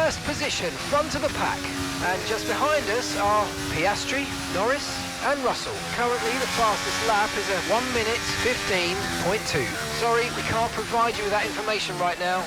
first position, front of the pack. And just behind us are Piastri, Norris and Russell. Currently the fastest lap is a 1 minute 15.2. Sorry, we can't provide you with that information right now.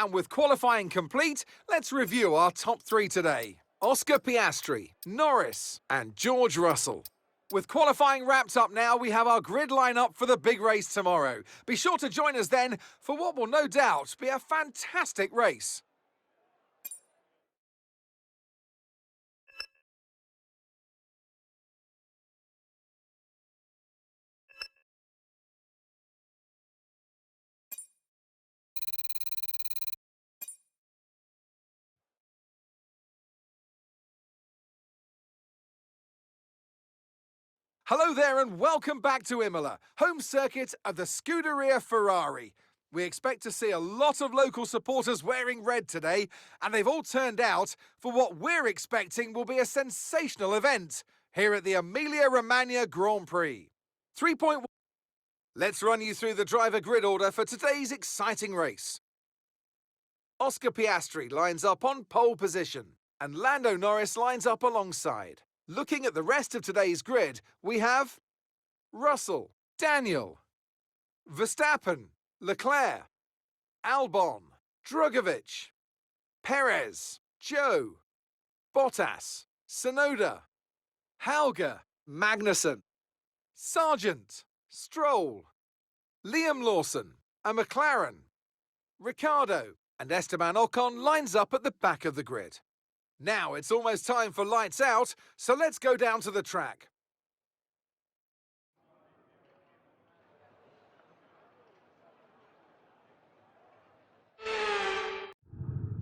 And with qualifying complete, let's review our top three today. Oscar Piastri, Norris and George Russell. With qualifying wrapped up now, we have our grid lineup for the big race tomorrow. Be sure to join us then for what will no doubt be a fantastic race. Hello there and welcome back to Imola, home circuit of the Scuderia Ferrari. We expect to see a lot of local supporters wearing red today, and they've all turned out for what we're expecting will be a sensational event here at the Emilia-Romagna Grand Prix. 3.1. Let's run you through the driver grid order for today's exciting race. Oscar Piastri lines up on pole position, and Lando Norris lines up alongside. Looking at the rest of today's grid, we have Russell, Daniel, Verstappen, Leclerc, Albon, Drugovich, Perez, Joe, Bottas, Tsunoda, Hauger, Magnussen, Sargent, Stroll, Liam Lawson, and McLaren. Ricciardo and Esteban Ocon lines up at the back of the grid. Now it's almost time for lights out, so let's go down to the track.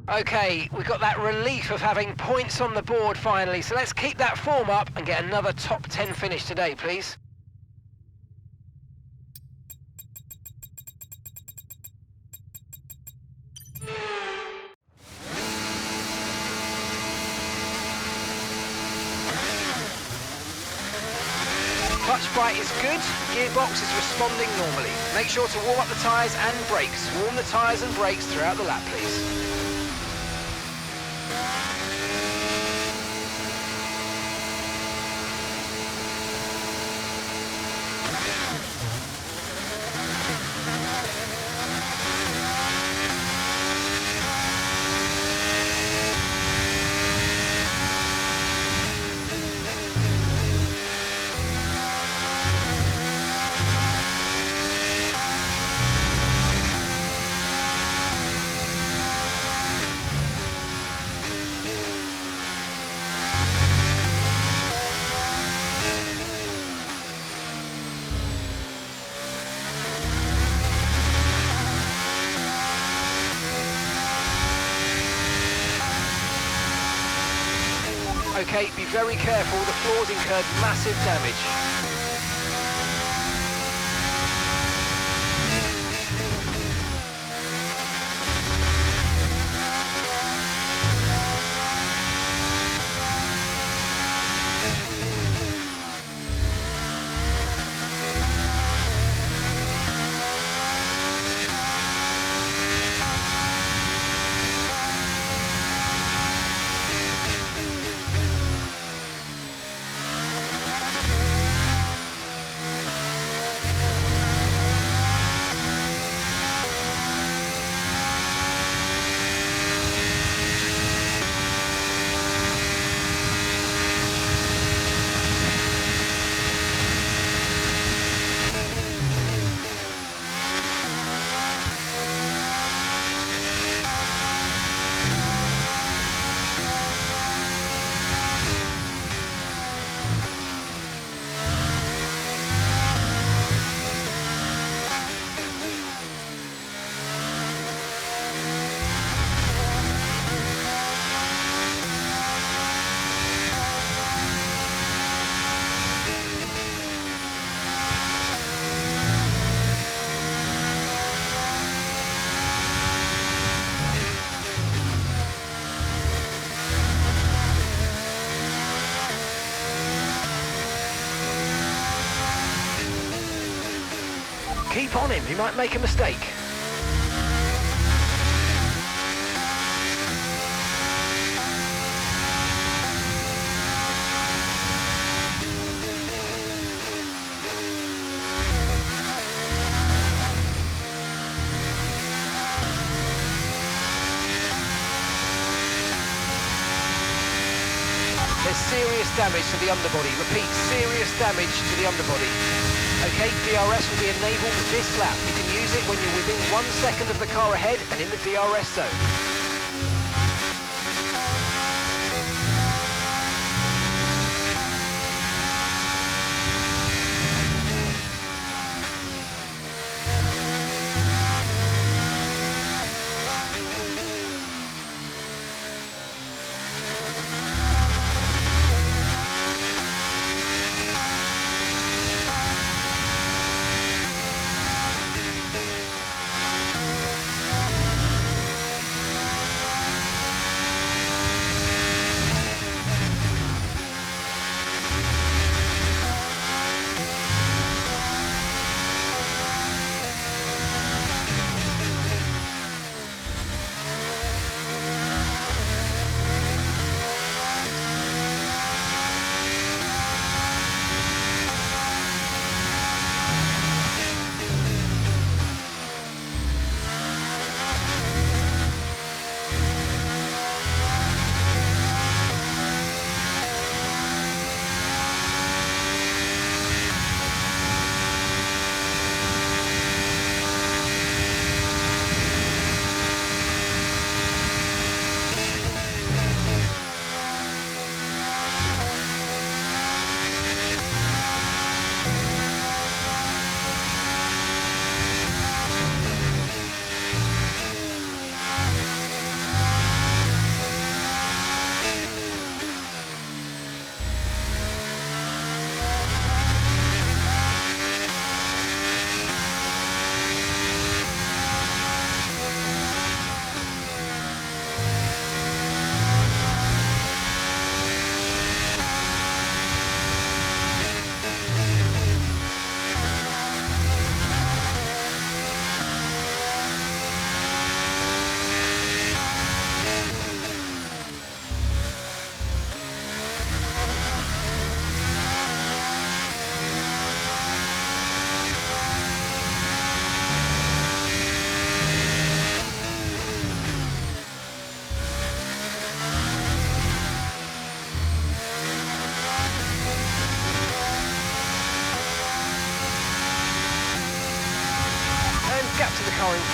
Okay, we've got that relief of having points on the board finally, so let's keep that form up and get another top 10 finish today, please. Clutch bite is good, gearbox is responding normally. Make sure to warm up the tyres and brakes. Warm the tyres and brakes throughout the lap, please. Okay, be very careful, the floor's incurred massive damage. Keep on him, he might make a mistake. There's serious damage to the underbody. Repeat, serious damage to the underbody. Okay, DRS will be enabled this lap. You can use it when you're within 1 second of the car ahead and in the DRS zone.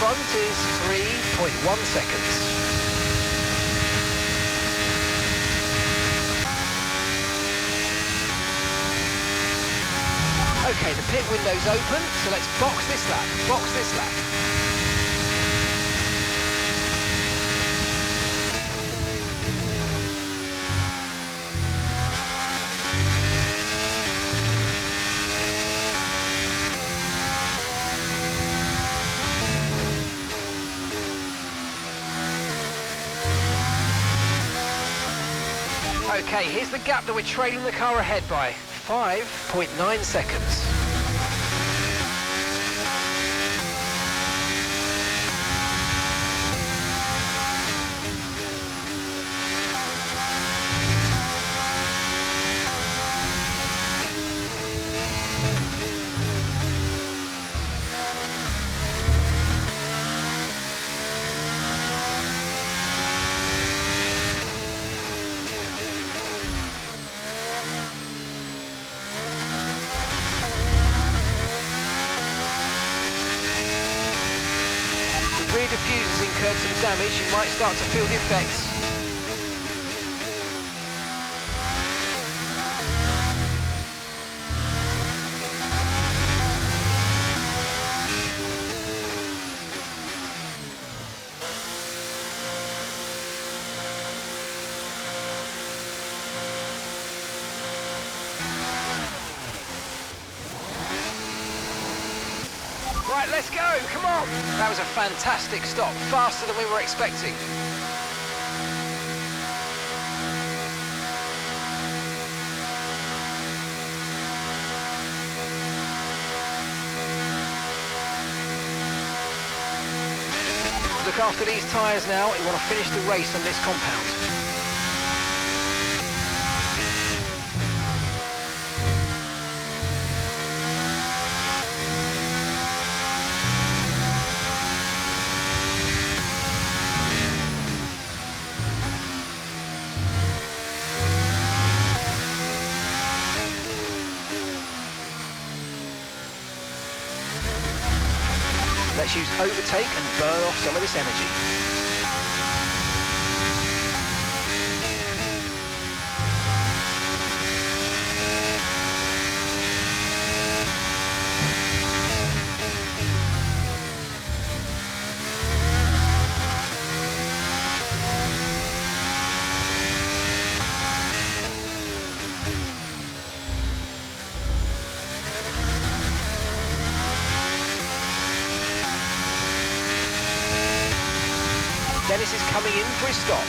front is 3.1 seconds. Okay, the pit window's open, so let's box this lap, box this lap. Okay, here's the gap that we're trailing the car ahead by, 5.9 seconds. Rear diffuser's incurred some damage, you might start to feel the effects. Right, let's go, come on! That was a fantastic stop, faster than we were expecting. Look after these tyres now, you want to finish the race on this compound. Let's use overtake and burn off some of this energy. Dennis is coming in for his stop.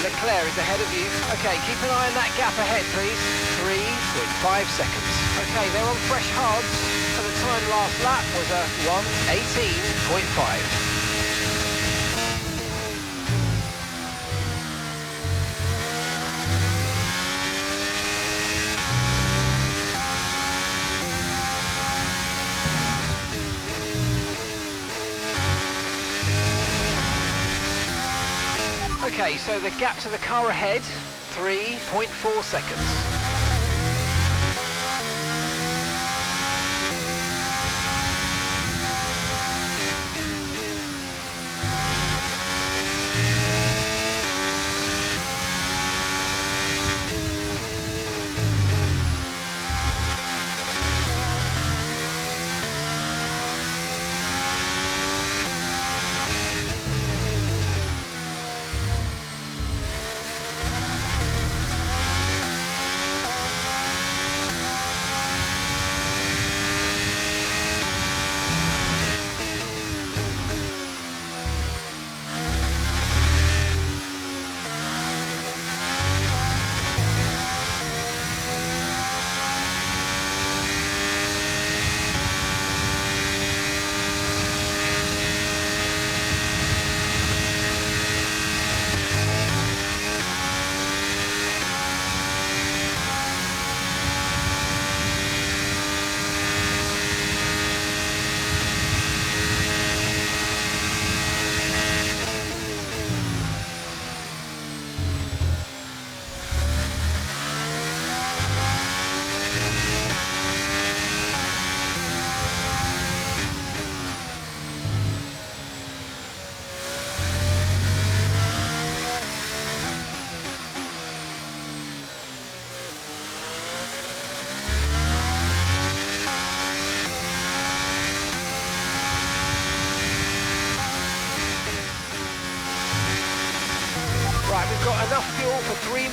Leclerc is ahead of you. Okay, keep an eye on that gap ahead, please. 3.5 seconds. Okay, they're on fresh hards, and the time last lap was a 1:18.5. Okay, so the gap to the car ahead, 3.4 seconds.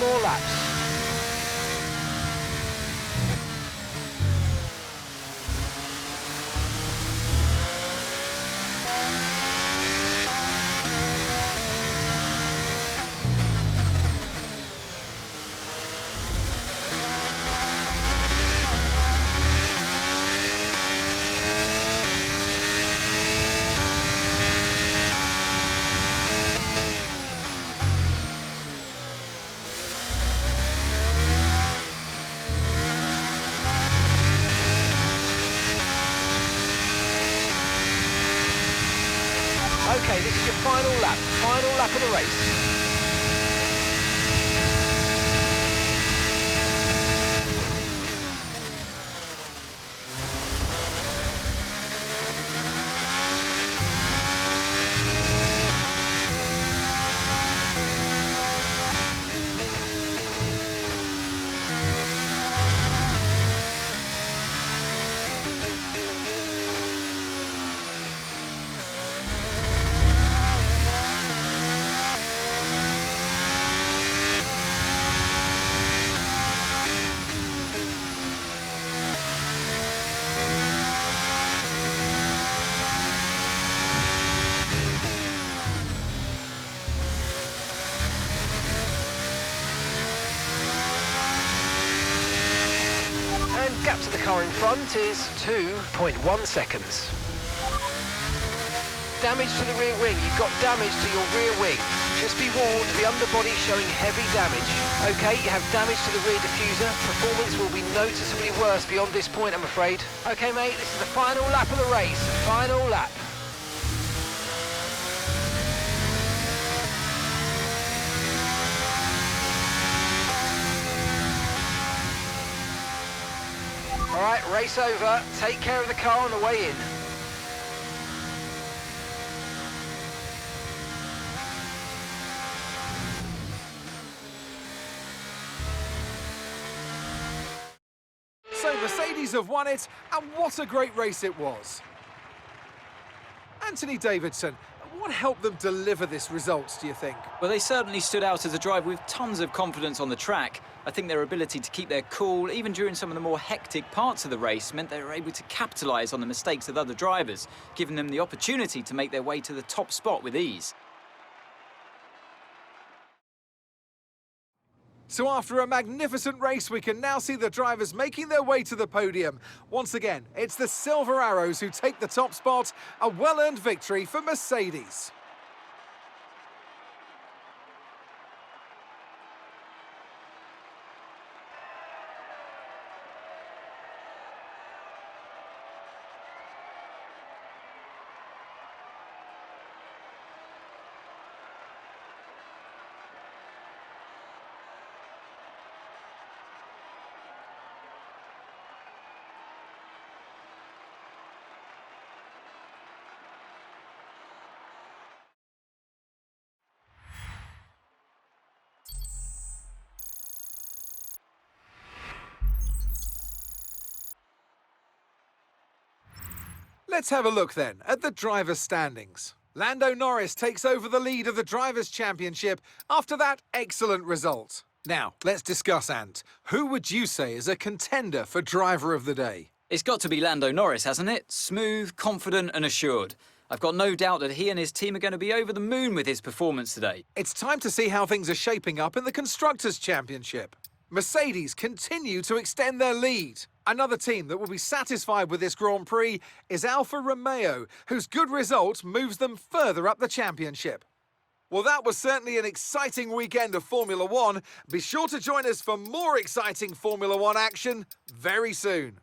more laps. Okay, this is your final lap of the race. Gap to the car in front is 2.1 seconds. Damage to the rear wing. You've got damage to your rear wing. Just be warned, the underbody showing heavy damage. Okay, you have damage to the rear diffuser. Performance will be noticeably worse beyond this point, I'm afraid. Okay, mate, this is the final lap of the race. Final lap. Alright, race over. Take care of the car on the way in. So Mercedes have won it, and what a great race it was. Anthony Davidson, what helped them deliver this result, do you think? Well, they certainly stood out as a driver with tons of confidence on the track. I think their ability to keep their cool, even during some of the more hectic parts of the race, meant they were able to capitalise on the mistakes of other drivers, giving them the opportunity to make their way to the top spot with ease. So after a magnificent race, we can now see the drivers making their way to the podium. Once again, it's the Silver Arrows who take the top spot, a well-earned victory for Mercedes. Let's have a look then at the drivers' standings. Lando Norris takes over the lead of the Drivers' Championship after that excellent result. Now, let's discuss, Ant. Who would you say is a contender for Driver of the Day? It's got to be Lando Norris, hasn't it? Smooth, confident and assured. I've got no doubt that he and his team are going to be over the moon with his performance today. It's time to see how things are shaping up in the Constructors' Championship. Mercedes continue to extend their lead. Another team that will be satisfied with this Grand Prix is Alfa Romeo, whose good result moves them further up the championship. Well, that was certainly an exciting weekend of Formula One. Be sure to join us for more exciting Formula One action very soon.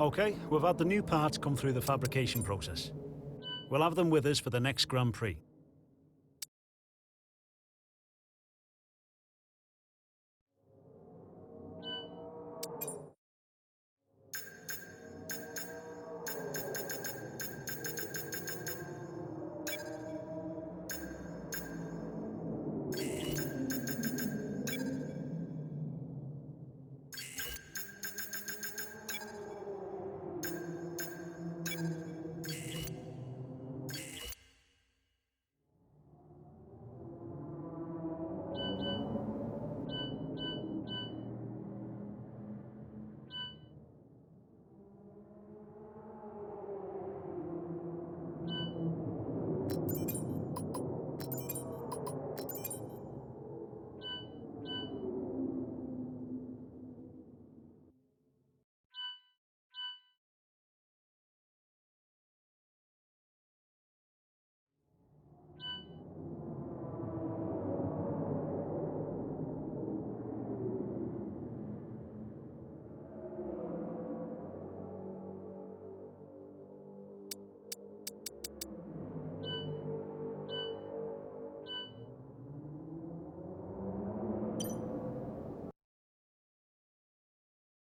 OK, we've had the new parts come through the fabrication process. We'll have them with us for the next Grand Prix.